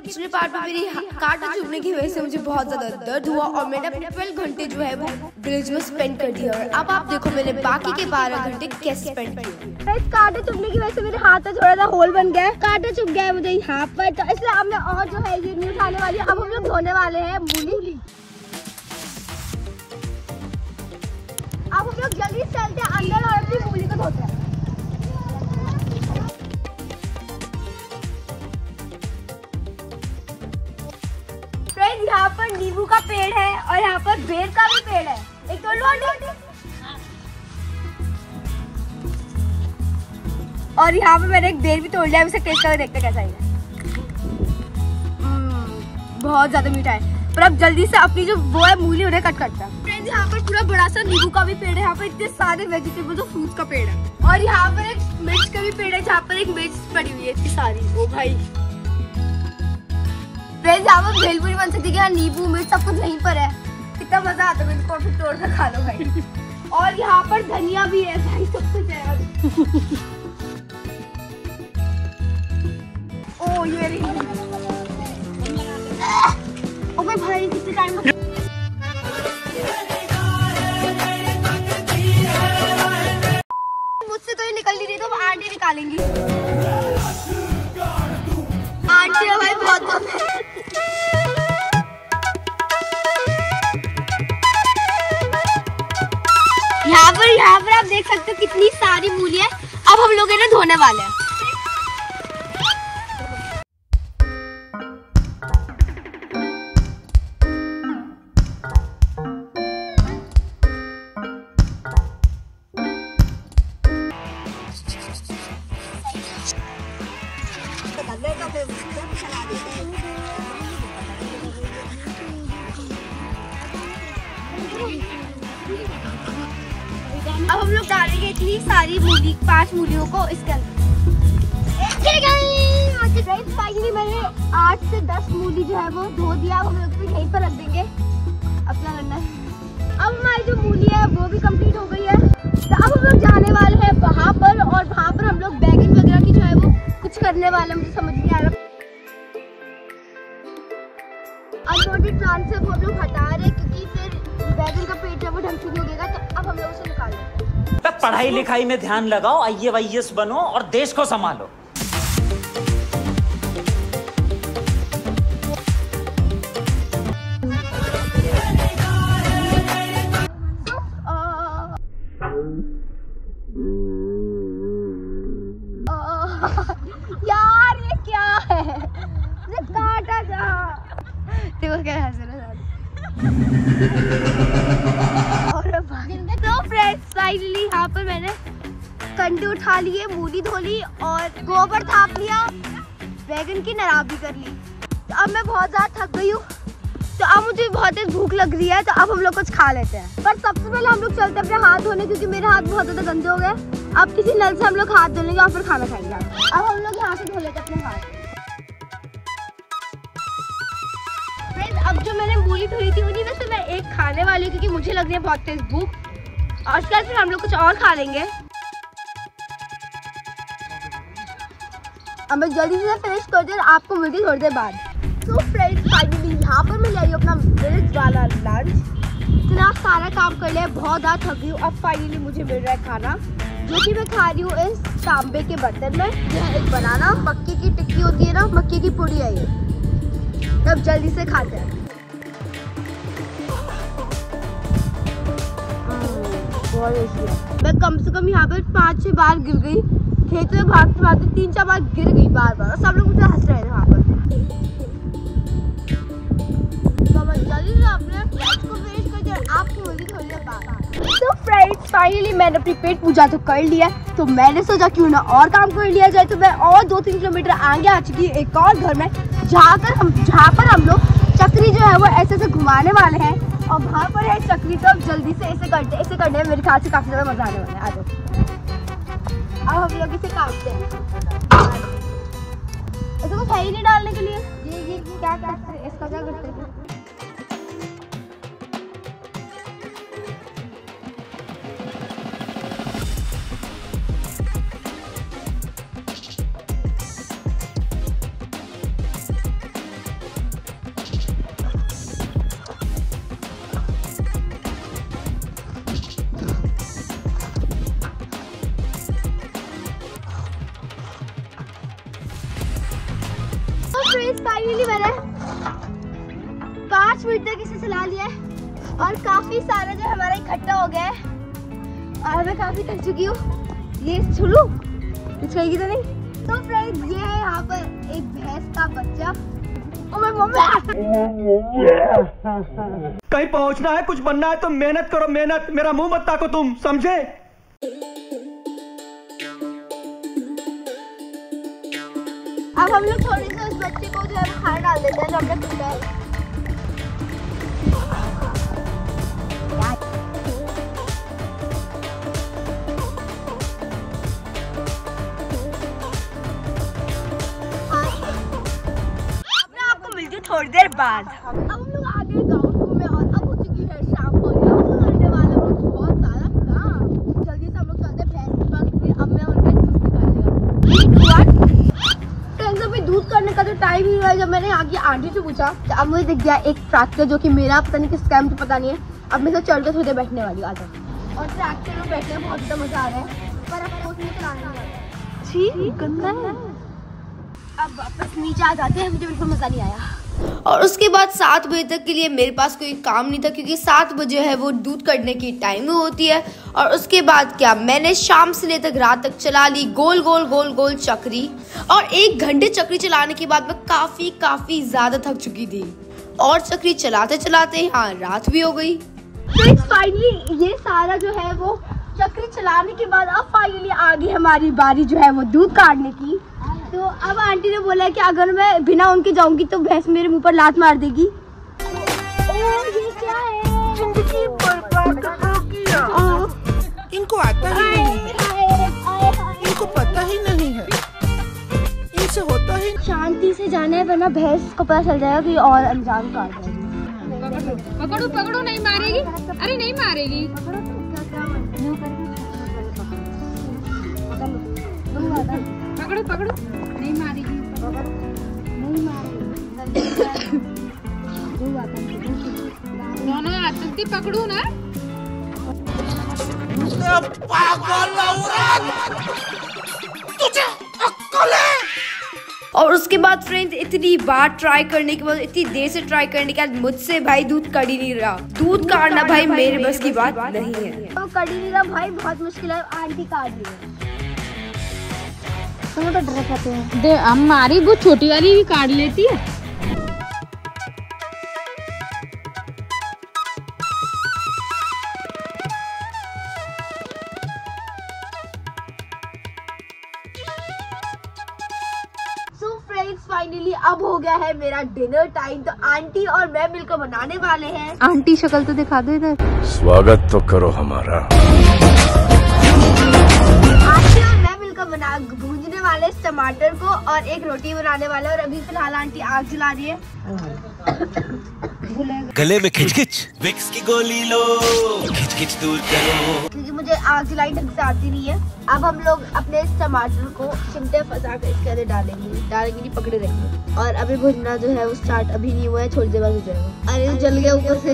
पिछले पार्ट में मेरी कांटा चुभने की वजह से मुझे बहुत ज्यादा दर्द हुआ और मैंने अपने 12 घंटे जो है वो ब्रिज में स्पेंड कर दिया। और अब आप देखो मैंने बाकी के 12 घंटे कैसे स्पेंड किए। इस कांटे चुभने की वजह से मेरे हाथ में थोड़ा सा होल बन गया है, कांटा चुभ गया है मुझे यहाँ पर, तो इसलिए अब मैं और जो है ये नहीं उठाने वाली। अब हम लोग धोने वाले हैं मूली। अब हम लोग जल्दी चलते हैं अंदर और अपनी मूली को धोते हैं। फ्रेंड्स यहाँ पर नींबू का पेड़ है और यहाँ पर बेर का भी पेड़ है। एक तोड़ लो आंटी। और यहाँ पे मैंने एक बेर भी तोड़ लिया, उसे टेस्ट करके देखते कैसा है। बहुत ज्यादा मीठा है। पर अब जल्दी से अपनी जो वो है मूली उन्हें कट करता है। फ्रेंड्स यहाँ पर पूरा बड़ा सा नींबू का भी पेड़ है, यहाँ पर इतने सारे वेजिटेबल्स और फ्रूट्स का पेड़ है। और यहाँ पर एक मिर्च का भी पेड़ है, जहाँ पर एक मिर्च पड़ी हुई है इतनी सारी। ओ भाई फ्रेंड्स यहाँ पर भेलपुरी बन सकती है, यहाँ नींबू मिर्च सब कुछ यहीं पर है। कितना मजा आता है, इसको फिर तोड़ कर खा लो भाई। और यहाँ पर धनिया भी है भाई, सब कुछ है। ओ ये रही। ओ भाई कितने टाइम मुझसे तो ये निकल नहीं रही, तो आंटी निकालेंगी। आंटी भाई बहुत कम है। यहाँ पर आप देख सकते हो कितनी सारी मूली है। अब हम लोग इन्हें धोने वाले हैं। अब हम लोग डालेंगे इतनी सारी मूली, 5 मूलियों को इसके अंदर। फाइनली मैंने 8 से 10 मूली जो है वो धो दिया। अब हम लोग यहीं पर रख देंगे अपना करना है। अब हमारी जो मूली है वो भी कंप्लीट हो गई है। तो अब हम लोग जाने वाले हैं वहाँ पर, और वहाँ पर हम लोग बैगन वगैरह की जो है वो कुछ करने वाले, मुझे समझ नहीं आ रहा। अनवांटेड प्लांट से हम लोग हटा रहे क्योंकि फिर बैगन का पेट जब वो ढंग से नहीं उगेगा तो अब हम लोग उसे निकाल लेते हैं। पढ़ाई लिखाई में ध्यान लगाओ, IAS बनो और देश को संभालो। यार ये क्या है, ये काटा जा। देखो क्या हंस रहा है। तो फ्रेंड्स फाइनली यहाँ पर मैंने कंडे उठा लिए, मूली धो ली और गोबर थाप लिया, बैगन की नराब भी कर ली। तो अब मैं बहुत ज़्यादा थक गई हूँ, तो अब मुझे बहुत तेज भूख लग रही है। तो अब हम लोग कुछ खा लेते हैं। पर सबसे पहले हम लोग चलते हैं अपने हाथ धोने, क्योंकि मेरे हाथ बहुत ज़्यादा गंदे हो गए। अब किसी नल से हम लोग हाथ धो लेंगे और फिर खाना खाएंगे। अब हम लोग यहाँ से धो लेते हैं अपने हाथ। अब जो मैंने मूली धोई थी उन्हीं में से मैं एक खाने वाली हूँ, क्योंकि मुझे लग रही है बहुत तेज भूख। और उसके बाद फिर हम लोग कुछ और खा लेंगे। अब मैं जल्दी से फिनिश कर दूँ, आपको मिलती थोड़ी देर बाद। तो फ्रेंड्स फाइनली यहाँ पर मैं ले आई हूँ अपना ब्रिज वाला लंच। इतना सारा काम कर लिया, बहुत ज़्यादा थक गई हूँ। अब फाइनली मुझे मिल रहा है खाना, जो कि मैं खा रही हूँ इस तांबे के बर्तन में। यह एक बनाना, मक्के की टिक्की होती है ना, मक्के की पूड़ी है ये। तब जल्दी से खाते हैं। मैं कम से कम यहाँ पे 5-6 बार गिर गई, खेत में भागते भागते 3-4 बार गिर गई बार। और सब लोग मुझे हंस रहे थे वहाँ पर। तो मैं जल्दी से अपने लंच को फिनिश कर दिया, आपको मिली थोड़ी देर बाद। तो फ्रेंड्स फाइनली मैंने अपनी पेट पूजा तो कर लिया, तो मैंने सोचा क्यों ना और काम कर लिया जाए। तो मैं और 2-3 किलोमीटर आगे आ चुकी एक और घर में, जहाँ पर हम लोग चक्री जो है वो ऐसे से घुमाने वाले हैं। और वहाँ पर है चक्री, तो अब जल्दी से इसे करने में मेरे ख्याल से काफी ज्यादा मजा आने वाला है। आ जाओ, अब हम लोग इसे काटते हैं। ऐसे कुछ है ही नहीं डालने के लिए। ये क्या करते हैं, इसका क्या करते हैं? फ्रेंड्स फाइनली मैंने 5 मिनट तक इसे चला लिया है और काफी सारा जो हमारा इकट्ठा हो गया है और मैं काफी थक चुकी हूँ। ये छुलू छुएगी तो नहीं। तो फ्रेंड्स ये है यहाँ पर एक भैंस का बच्चा। ओ मैं मम्मी कहीं पहुंचना है, कुछ बनना है तो मेहनत करो, मेहनत। मेरा मुंह मत ताको तुम, समझे? अब हम लोग थोड़ी सी उस बच्चे को जो है वो खाना डाल देते हैं जो हमने पीटा है। थोड़ी देर बाद अब हम लोग आगे गाँव में और अब हो चुकी है शाम को। करने वाले लोग बहुत सारा काम। जल्दी से हम लोग चलते हैं भैंस के पास। अब मैं उनका दूध निकालेगा। अभी दूध करने का तो टाइम ही हुआ है। जब मैंने आगे आंटी से पूछा तो अब मुझे दिख गया एक ट्रैक्टर जो कि मेरा पता नहीं किस कैंप तो पता नहीं है। अब मैं तो चल के थोड़ी देर बैठने वाली आ जाऊँ और ट्रैक्टर में बैठने में बहुत ज़्यादा मजा आ रहा है पर अब सोच नहीं चलाने छी गंदा है। अब वापस नीचे आ जाते हैं। मुझे बिल्कुल मजा नहीं आया। और उसके बाद 7 बजे तक के लिए मेरे पास कोई काम नहीं था क्योंकि 7 बजे है वो दूध कटने की टाइम होती है। और उसके बाद क्या मैंने शाम से लेकर रात तक चला ली गोल गोल गोल गोल चक्री। और 1 घंटे चक्री चलाने के बाद मैं काफी ज्यादा थक चुकी थी और चक्री चलाते चलाते यहाँ रात भी हो गई। फाइनली ये सारा जो है वो चक्री चलाने के बाद अब फाइनली आ गई हमारी बारी जो है वो दूध काटने की। तो अब आंटी ने बोला कि अगर मैं बिना उनके जाऊंगी तो भैंस मेरे मुंह पर लात मार देगी। ये क्या है? इनको आता ही नहीं है, इनको पता ही नहीं है, इनसे होता ही। शांति से जाना है वरना भैंस को पता चल जाएगा कि और अंजाम काट देगा। पकड़ो पकड़ो, नहीं मारेगी। अरे नहीं मारेगी। पकड़ो पकड़ो, नहीं मारेगी। दोनों हाथ से पकड़ो ना। तुझे अक्ल है? और उसके बाद फ्रेंड्स इतनी बार ट्राई करने के बाद, इतनी देर से ट्राई करने के बाद मुझसे भाई दूध कट ही नहीं रहा। दूध काटना भाई मेरे बस की बात नहीं है। तो कट ही नहीं रहा भाई, बहुत मुश्किल है। आंटी काट रही है। तो डर खाते हैं। हमारी वो छोटी वाली भी काट लेती है। फाइनली अब हो गया है मेरा डिनर टाइम। तो आंटी और मैं मिलकर बनाने वाले हैं। आंटी शक्ल तो दिखा दो इधर। स्वागत तो करो हमारा। आंटी और मैं मिलकर भूनने वाले इस टमाटर को और एक रोटी बनाने वाले। और अभी फिलहाल आंटी आग जला रही है। गले में खिचखिच, विक्स की गोली लो, खिचखिच दूर करो। क्योंकि मुझे आग जलाई ढंग से आती नहीं है। अब हम लोग अपने इस टमाटर को चिमटे फंसा कर इसके अंदर डालेंगे नहीं, पकड़े रहेंगे। और अभी भुनना जो है वो स्टार्ट अभी नहीं हुआ है, थोड़ी देर बाद हो जाएगा। अरे जल गया ऊपर से।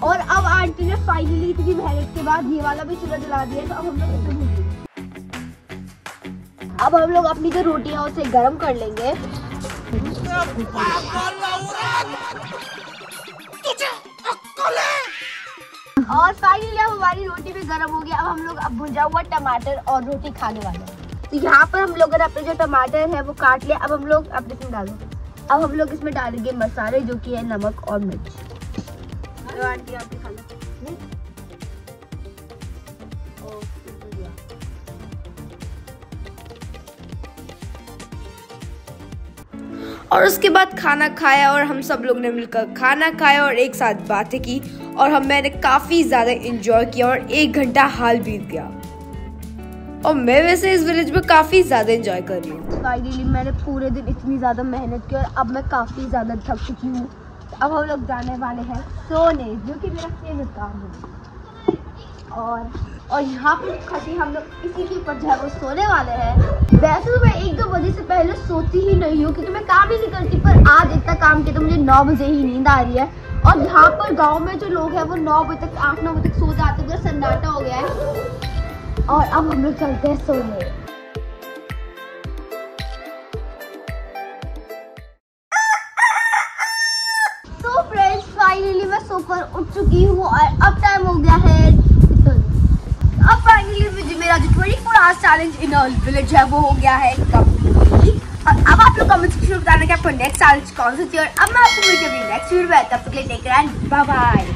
और अब आंटी ने फाइनली इतनी मेहनत के बाद ये वाला भी चूल्हा जला दिया। तो अब हम लोग इसे भूनेंगे। अब हम लोग अपनी जो रोटी है उसे गर्म कर लेंगे। और फाइनली अब हमारी रोटी भी गर्म हो गया। अब हम लोग भुजा हुआ टमाटर और रोटी खाने वाले हैं। तो यहाँ पर हम लोग अपने जो टमाटर है वो काट लिया। अब हम लोग अपने इसमें डालो। अब हम लोग इसमें डालेंगे मसाले जो कि है नमक और मिर्च। आंटी आप खा लो। और उसके बाद खाना खाया और हम सब लोग ने मिलकर खाना खाया और एक साथ बातें की और मैंने काफी ज्यादा एंजॉय किया और 1 घंटा हाल बीत गया। और मैं वैसे इस विलेज में काफी ज्यादा एंजॉय कर रही हूँ। फाइनली मैंने पूरे दिन इतनी ज्यादा मेहनत की और अब मैं काफी ज्यादा थक चुकी हूँ। अब हम लोग जाने वाले हैं सोने, जो कि मेरा फेवरेट काम है। और यहाँ पर खटी हम लोग इसी के ऊपर जो है वो सोने वाले हैं। वैसे तो मैं 1-2 बजे से पहले सोती ही नहीं हूँ क्योंकि मैं काम ही नहीं करती। पर आज इतना काम किया तो मुझे 9 बजे ही नींद आ रही है। और यहाँ पर गांव में जो लोग हैं वो 9 बजे तक 8-9 बजे तक सो जाते हैं। पूरा सन्नाटा हो गया है। और अब हम लोग चलते हैं सोने। फाइनली मैं सोकर उठ चुकी हूँ और अब टाइम हो गया है। अब फाइनली मुझे मेरा जो 24 आवर्स चैलेंज इन विलेज है वो हो गया है कंप्लीट। और अब आप लोग कमेंट सेक्शन में बताना कि आपको नेक्स्ट चैलेंज कौन सा चाहिए और अब मैं आपको मिलती हूँ नेक्स्ट वीडियो में। तब तक के लिए take care and bye bye.